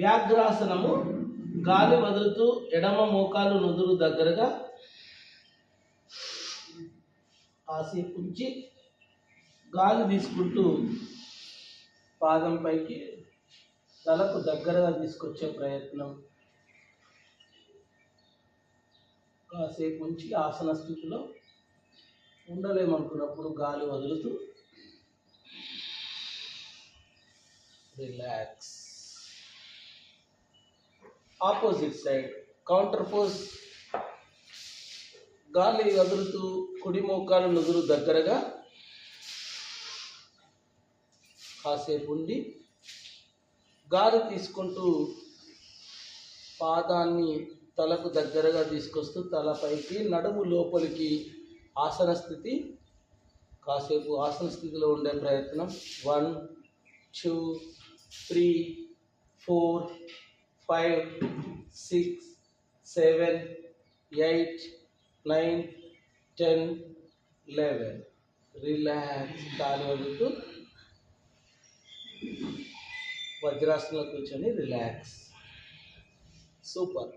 వ్యాఘ్రాసనము. గాలి వదులుతూ ఎడమ మోకాలు నుదురు దగ్గరగా కాసేపు ఉంచి గాలి తీసుకుంటూ పాదం పైకి తలకు దగ్గరగా తీసుకొచ్చే ప్రయత్నం. కాసేపు ఉంచి ఆసన స్థితిలో ఉండలేమనుకున్నప్పుడు గాలి వదులుతూ relax. Opposite side counter pose. గాలి వదులుతూ కుడి మోకాలు నుదురు దగ్గరగా కాసేపు ఉండి గాలి తీసుకుంటూ పాదాన్ని తలకు దగ్గరగా తీసుకొస్తూ తలపైకి నడుము లోపలికి ఆసన స్థితి. కాసేపు ఆసన స్థితిలో ఉండే ప్రయత్నం. 1 2 3 4 5 6 7 8 9 10 11. రిలాక్స్. గాలి వదులుతూ వజ్రాసనంలో కూర్చొని రిలాక్స్. సూపర్.